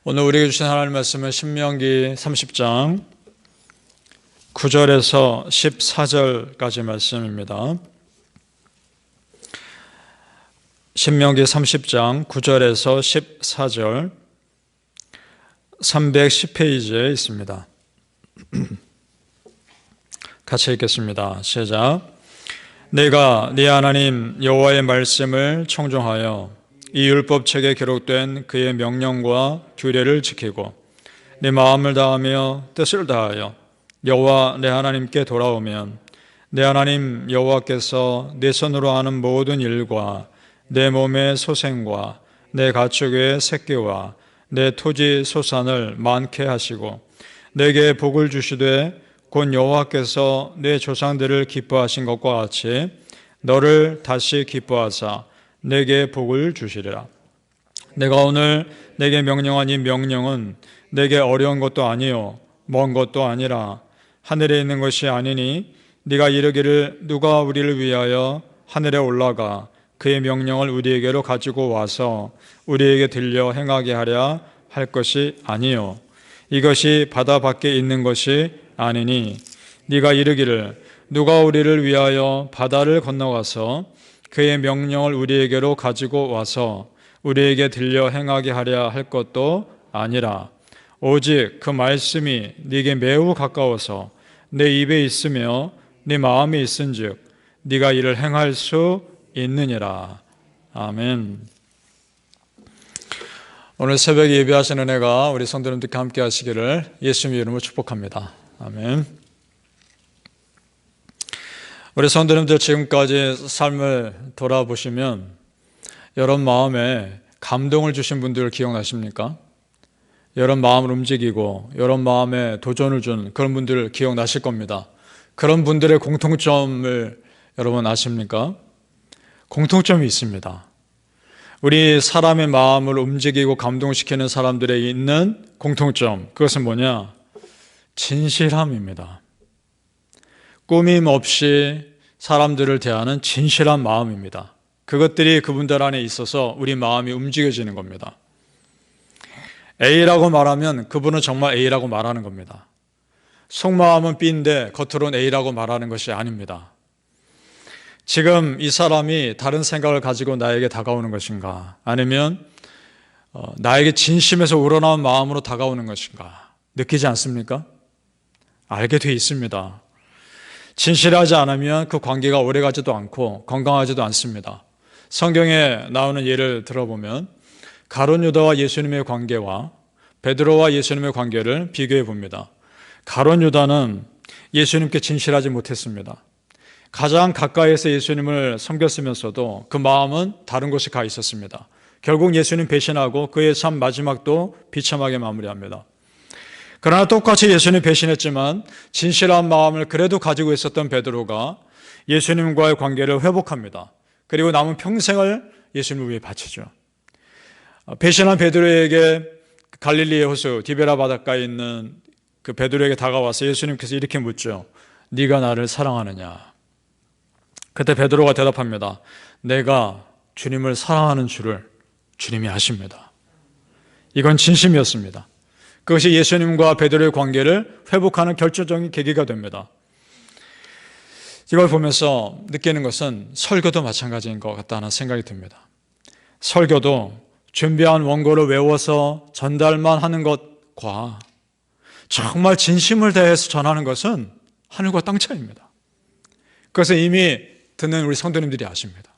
오늘 우리에게 주신 하나님 말씀은 신명기 30장 9절에서 14절까지 말씀입니다. 신명기 30장 9절에서 14절 310페이지에 있습니다. 같이 읽겠습니다. 시작. 내가 네 하나님 여호와의 말씀을 청종하여 이 율법책에 기록된 그의 명령과 규례를 지키고 내 마음을 다하며 뜻을 다하여 여호와 내 하나님께 돌아오면 내 하나님 여호와께서 내 손으로 하는 모든 일과 내 몸의 소생과 내 가축의 새끼와 내 토지 소산을 많게 하시고 내게 복을 주시되 곧 여호와께서 내 조상들을 기뻐하신 것과 같이 너를 다시 기뻐하사 내게 복을 주시리라. 내가 오늘 내게 명령한 이 명령은 내게 어려운 것도 아니요 먼 것도 아니라 하늘에 있는 것이 아니니 네가 이르기를 누가 우리를 위하여 하늘에 올라가 그의 명령을 우리에게로 가지고 와서 우리에게 들려 행하게 하랴 할 것이 아니요 이것이 바다 밖에 있는 것이 아니니 네가 이르기를 누가 우리를 위하여 바다를 건너가서 그의 명령을 우리에게로 가지고 와서 우리에게 들려 행하게 하려 할 것도 아니라 오직 그 말씀이 네게 매우 가까워서 내 입에 있으며 네 마음에 있은즉 네가 이를 행할 수 있느니라. 아멘. 오늘 새벽에 예배하시는 은혜가 우리 성도님들과 함께 하시기를 예수님의 이름으로 축복합니다. 아멘. 우리 성도님들 지금까지 삶을 돌아보시면 여러분 마음에 감동을 주신 분들 기억나십니까? 여러분 마음을 움직이고 여러분 마음에 도전을 준 그런 분들 기억나실 겁니다. 그런 분들의 공통점을 여러분 아십니까? 공통점이 있습니다. 우리 사람의 마음을 움직이고 감동시키는 사람들에 있는 공통점, 그것은 뭐냐? 진실함입니다. 꾸밈 없이 사람들을 대하는 진실한 마음입니다. 그것들이 그분들 안에 있어서 우리 마음이 움직여지는 겁니다. A라고 말하면 그분은 정말 A라고 말하는 겁니다. 속마음은 B인데 겉으로는 A라고 말하는 것이 아닙니다. 지금 이 사람이 다른 생각을 가지고 나에게 다가오는 것인가? 아니면 나에게 진심에서 우러나온 마음으로 다가오는 것인가? 느끼지 않습니까? 알게 돼 있습니다. 진실하지 않으면 그 관계가 오래가지도 않고 건강하지도 않습니다. 성경에 나오는 예를 들어보면 가룟 유다와 예수님의 관계와 베드로와 예수님의 관계를 비교해 봅니다. 가룟 유다는 예수님께 진실하지 못했습니다. 가장 가까이에서 예수님을 섬겼으면서도 그 마음은 다른 곳에 가 있었습니다. 결국 예수님 배신하고 그의 삶 마지막도 비참하게 마무리합니다. 그러나 똑같이 예수님 배신했지만 진실한 마음을 그래도 가지고 있었던 베드로가 예수님과의 관계를 회복합니다. 그리고 남은 평생을 예수님을 위해 바치죠. 배신한 베드로에게 갈릴리의 호수 디베라 바닷가에 있는 그 베드로에게 다가와서 예수님께서 이렇게 묻죠. 네가 나를 사랑하느냐? 그때 베드로가 대답합니다. 내가 주님을 사랑하는 줄을 주님이 아십니다. 이건 진심이었습니다. 그것이 예수님과 베드로의 관계를 회복하는 결정적인 계기가 됩니다. 이걸 보면서 느끼는 것은 설교도 마찬가지인 것 같다는 생각이 듭니다. 설교도 준비한 원고를 외워서 전달만 하는 것과 정말 진심을 다해서 전하는 것은 하늘과 땅 차이입니다. 그것을 이미 듣는 우리 성도님들이 아십니다.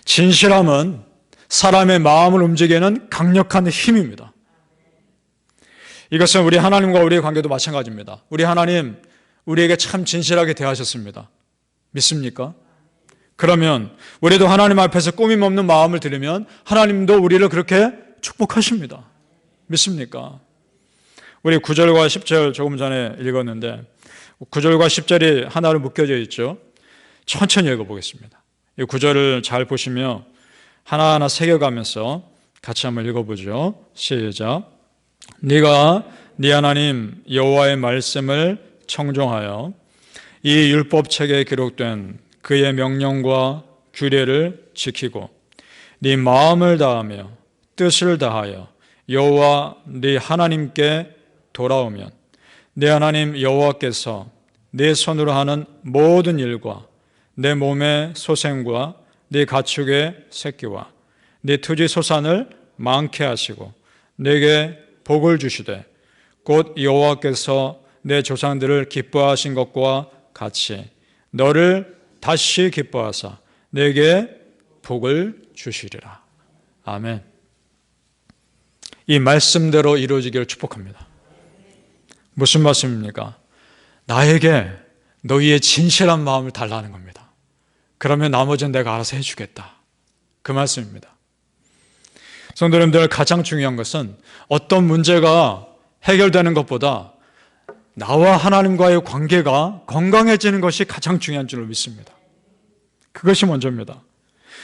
진실함은 사람의 마음을 움직이는 강력한 힘입니다. 이것은 우리 하나님과 우리의 관계도 마찬가지입니다. 우리 하나님 우리에게 참 진실하게 대하셨습니다. 믿습니까? 그러면 우리도 하나님 앞에서 꾸밈 없는 마음을 들으면 하나님도 우리를 그렇게 축복하십니다. 믿습니까? 우리 9절과 10절 조금 전에 읽었는데 9절과 10절이 하나로 묶여져 있죠. 천천히 읽어보겠습니다. 이 9절을 잘 보시며 하나하나 새겨가면서 같이 한번 읽어보죠. 시작. 네가 네 하나님 여호와의 말씀을 청종하여 이 율법책에 기록된 그의 명령과 규례를 지키고 네 마음을 다하며 뜻을 다하여 여호와 네 하나님께 돌아오면 네 하나님 여호와께서 네 손으로 하는 모든 일과 내 몸의 소생과 네 가축의 새끼와 네 토지 소산을 많게 하시고 내게 복을 주시되 곧 여호와께서 내 조상들을 기뻐하신 것과 같이 너를 다시 기뻐하사 내게 복을 주시리라. 아멘. 이 말씀대로 이루어지기를 축복합니다. 무슨 말씀입니까? 나에게 너희의 진실한 마음을 달라는 겁니다. 그러면 나머지는 내가 알아서 해주겠다. 그 말씀입니다. 성도님들, 가장 중요한 것은 어떤 문제가 해결되는 것보다 나와 하나님과의 관계가 건강해지는 것이 가장 중요한 줄로 믿습니다. 그것이 먼저입니다.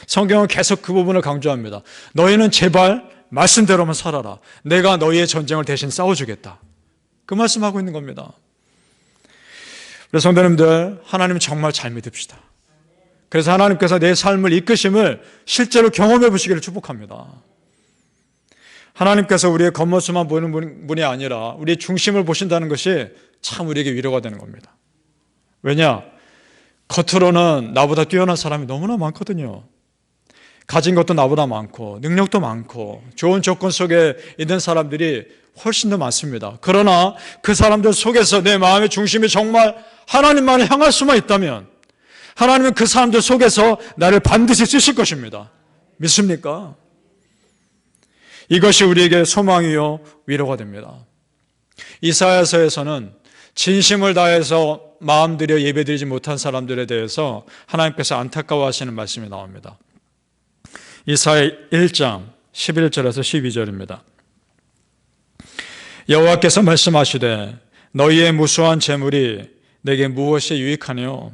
성경은 계속 그 부분을 강조합니다. 너희는 제발 말씀대로만 살아라. 내가 너희의 전쟁을 대신 싸워주겠다. 그 말씀하고 있는 겁니다. 그래서 성도님들, 하나님 정말 잘 믿읍시다. 그래서 하나님께서 내 삶을 이끄심을 실제로 경험해 보시기를 축복합니다. 하나님께서 우리의 겉모습만 보는 분이 아니라 우리의 중심을 보신다는 것이 참 우리에게 위로가 되는 겁니다. 왜냐? 겉으로는 나보다 뛰어난 사람이 너무나 많거든요. 가진 것도 나보다 많고 능력도 많고 좋은 조건 속에 있는 사람들이 훨씬 더 많습니다. 그러나 그 사람들 속에서 내 마음의 중심이 정말 하나님만을 향할 수만 있다면 하나님은 그 사람들 속에서 나를 반드시 쓰실 것입니다. 믿습니까? 이것이 우리에게 소망이요 위로가 됩니다. 이사야서에서는 진심을 다해서 마음 들여 예배드리지 못한 사람들에 대해서 하나님께서 안타까워하시는 말씀이 나옵니다. 이사야 1장 11절에서 12절입니다. 여호와께서 말씀하시되 너희의 무수한 재물이 내게 무엇이 유익하뇨?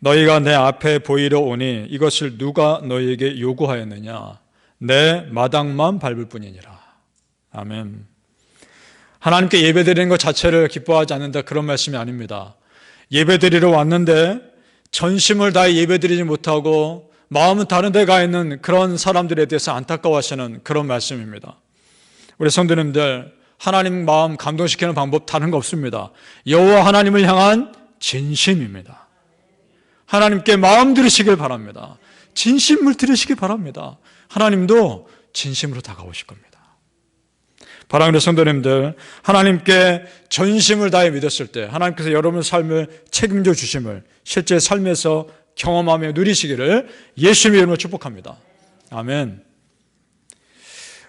너희가 내 앞에 보이러 오니 이것을 누가 너희에게 요구하였느냐? 내 마당만 밟을 뿐이니라. 아멘. 하나님께 예배드리는 것 자체를 기뻐하지 않는다, 그런 말씀이 아닙니다. 예배드리러 왔는데 전심을 다해 예배드리지 못하고 마음은 다른 데 가 있는 그런 사람들에 대해서 안타까워하시는 그런 말씀입니다. 우리 성도님들, 하나님 마음 감동시키는 방법 다른 거 없습니다. 여호와 하나님을 향한 진심입니다. 하나님께 마음 들으시길 바랍니다. 진심을 들으시기 바랍니다. 하나님도 진심으로 다가오실 겁니다. 사랑하는 성도님들, 하나님께 전심을 다해 믿었을 때 하나님께서 여러분의 삶을 책임져 주심을 실제 삶에서 경험하며 누리시기를 예수님의 이름으로 축복합니다. 아멘.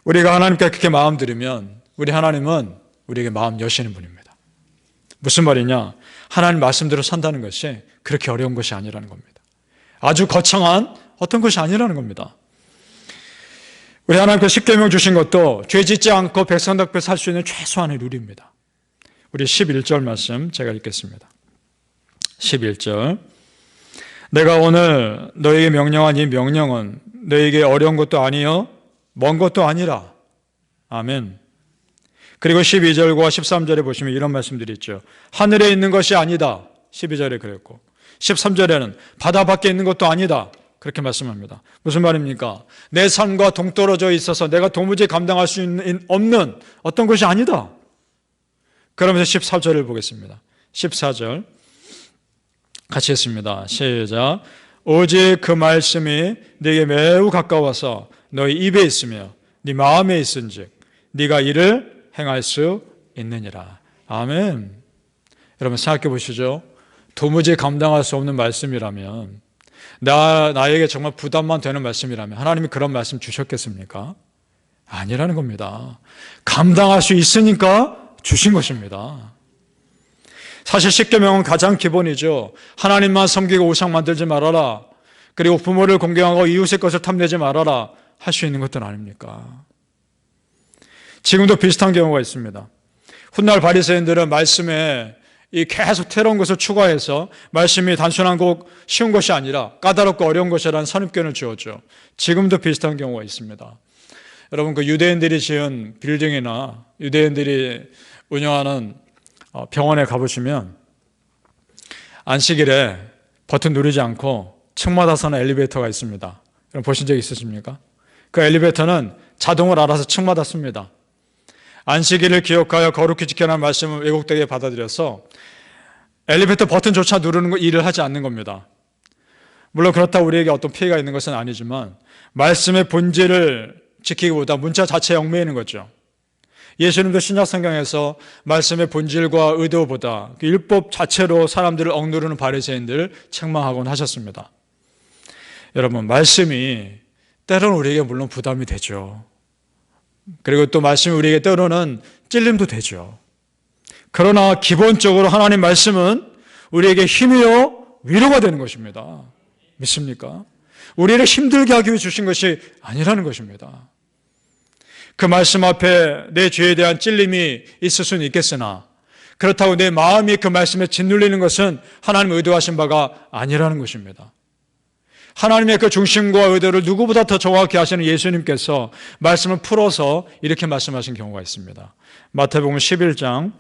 우리가 하나님께 그렇게 마음 들으면 우리 하나님은 우리에게 마음 여시는 분입니다. 무슨 말이냐? 하나님 말씀대로 산다는 것이 그렇게 어려운 것이 아니라는 겁니다. 아주 거창한 어떤 것이 아니라는 겁니다. 우리 하나님께서 십계명 주신 것도 죄 짓지 않고 백성답게 살 수 있는 최소한의 룰입니다. 우리 11절 말씀 제가 읽겠습니다. 11절. 내가 오늘 너에게 명령한 이 명령은 너에게 어려운 것도 아니요 먼 것도 아니라. 아멘. 그리고 12절과 13절에 보시면 이런 말씀들이 있죠. 하늘에 있는 것이 아니다. 12절에 그랬고 13절에는 바다 밖에 있는 것도 아니다. 그렇게 말씀합니다. 무슨 말입니까? 내 삶과 동떨어져 있어서 내가 도무지 감당할 수 없는 어떤 것이 아니다. 그러면서 14절을 보겠습니다. 14절 같이 했습니다. 시작. 오직 그 말씀이 네게 매우 가까워서 너희 입에 있으며 네 마음에 있은즉 네가 이를 행할 수 있느니라. 아멘. 여러분 생각해 보시죠. 도무지 감당할 수 없는 말씀이라면, 나에게 정말 부담만 되는 말씀이라면 하나님이 그런 말씀 주셨겠습니까? 아니라는 겁니다. 감당할 수 있으니까 주신 것입니다. 사실 십계명은 가장 기본이죠. 하나님만 섬기고 우상 만들지 말아라. 그리고 부모를 공경하고 이웃의 것을 탐내지 말아라. 할 수 있는 것들 아닙니까? 지금도 비슷한 경우가 있습니다. 훗날 바리새인들은 말씀에 이 계속 새로운 것을 추가해서 말씀이 단순한 것, 쉬운 것이 아니라 까다롭고 어려운 것이라는 선입견을 주었죠. 지금도 비슷한 경우가 있습니다. 여러분, 그 유대인들이 지은 빌딩이나 유대인들이 운영하는 병원에 가보시면 안식일에 버튼 누르지 않고 층마다 서는 엘리베이터가 있습니다. 여러분 보신 적 있으십니까? 그 엘리베이터는 자동으로 알아서 층마다 씁니다. 안식일을 기억하여 거룩히 지켜라는 말씀을 왜곡되게 받아들여서 엘리베이터 버튼조차 누르는 일을 하지 않는 겁니다. 물론 그렇다고 우리에게 어떤 피해가 있는 것은 아니지만 말씀의 본질을 지키기보다 문자 자체에 얽매이는 거죠. 예수님도 신약성경에서 말씀의 본질과 의도보다 율법 자체로 사람들을 억누르는 바리새인들을 책망하곤 하셨습니다. 여러분, 말씀이 때로는 우리에게 물론 부담이 되죠. 그리고 또 말씀이 우리에게 때로는 찔림도 되죠. 그러나 기본적으로 하나님 말씀은 우리에게 힘이요 위로가 되는 것입니다. 믿습니까? 우리를 힘들게 하기 위해 주신 것이 아니라는 것입니다. 그 말씀 앞에 내 죄에 대한 찔림이 있을 수는 있겠으나 그렇다고 내 마음이 그 말씀에 짓눌리는 것은 하나님 의도하신 바가 아니라는 것입니다. 하나님의 그 중심과 의도를 누구보다 더 정확히 하시는 예수님께서 말씀을 풀어서 이렇게 말씀하신 경우가 있습니다. 마태복음 11장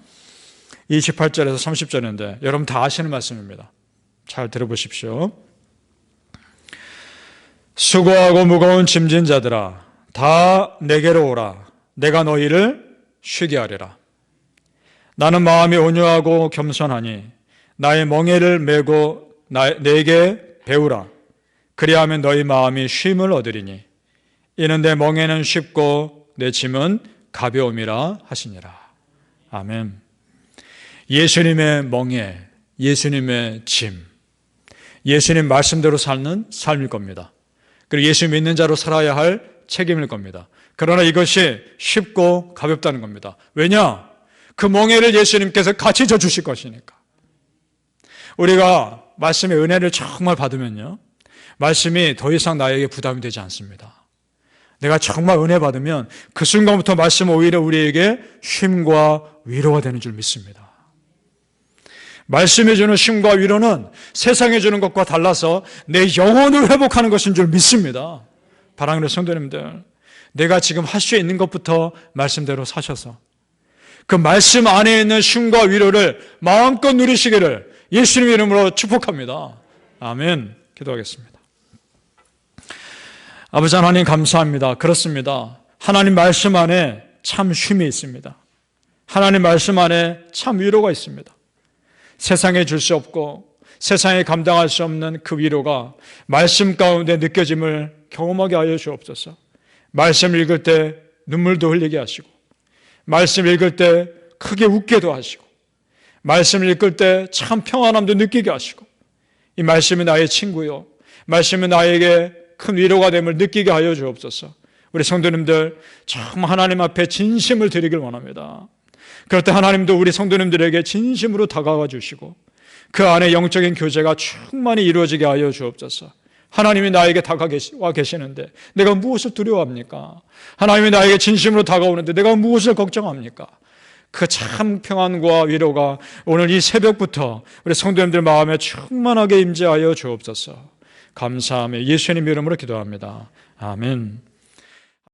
28절에서 30절인데 여러분 다 아시는 말씀입니다. 잘 들어보십시오. 수고하고 무거운 짐진 자들아 다 내게로 오라. 내가 너희를 쉬게 하리라. 나는 마음이 온유하고 겸손하니 나의 멍에를 메고 내게 배우라. 그리하면 너희 마음이 쉼을 얻으리니 이는 내 멍에는 쉽고 내 짐은 가벼움이라 하시니라. 아멘. 예수님의 멍에, 예수님의 짐, 예수님 말씀대로 사는 삶일 겁니다. 그리고 예수 믿는 자로 살아야 할 책임일 겁니다. 그러나 이것이 쉽고 가볍다는 겁니다. 왜냐? 그 멍에를 예수님께서 같이 져주실 것이니까. 우리가 말씀의 은혜를 정말 받으면요, 말씀이 더 이상 나에게 부담이 되지 않습니다. 내가 정말 은혜 받으면 그 순간부터 말씀은 오히려 우리에게 쉼과 위로가 되는 줄 믿습니다. 말씀이 주는 쉼과 위로는 세상에 주는 것과 달라서 내 영혼을 회복하는 것인 줄 믿습니다. 사랑하는 성도님들, 내가 지금 할 수 있는 것부터 말씀대로 사셔서 그 말씀 안에 있는 쉼과 위로를 마음껏 누리시기를 예수님의 이름으로 축복합니다. 아멘. 기도하겠습니다. 아버지 하나님 감사합니다. 그렇습니다. 하나님 말씀 안에 참 쉼이 있습니다. 하나님 말씀 안에 참 위로가 있습니다. 세상에 줄 수 없고 세상에 감당할 수 없는 그 위로가 말씀 가운데 느껴짐을 경험하게 하여 주옵소서. 말씀 읽을 때 눈물도 흘리게 하시고 말씀 읽을 때 크게 웃게도 하시고 말씀 읽을 때 참 평안함도 느끼게 하시고 이 말씀이 나의 친구요, 말씀이 나에게 큰 위로가 됨을 느끼게 하여 주옵소서. 우리 성도님들 정말 하나님 앞에 진심을 드리길 원합니다. 그럴 때 하나님도 우리 성도님들에게 진심으로 다가와 주시고 그 안에 영적인 교제가 충만히 이루어지게 하여 주옵소서. 하나님이 나에게 다가와 계시는데 내가 무엇을 두려워합니까? 하나님이 나에게 진심으로 다가오는데 내가 무엇을 걱정합니까? 그 참 평안과 위로가 오늘 이 새벽부터 우리 성도님들 마음에 충만하게 임재하여 주옵소서. 감사하며 예수님 이름으로 기도합니다. 아멘.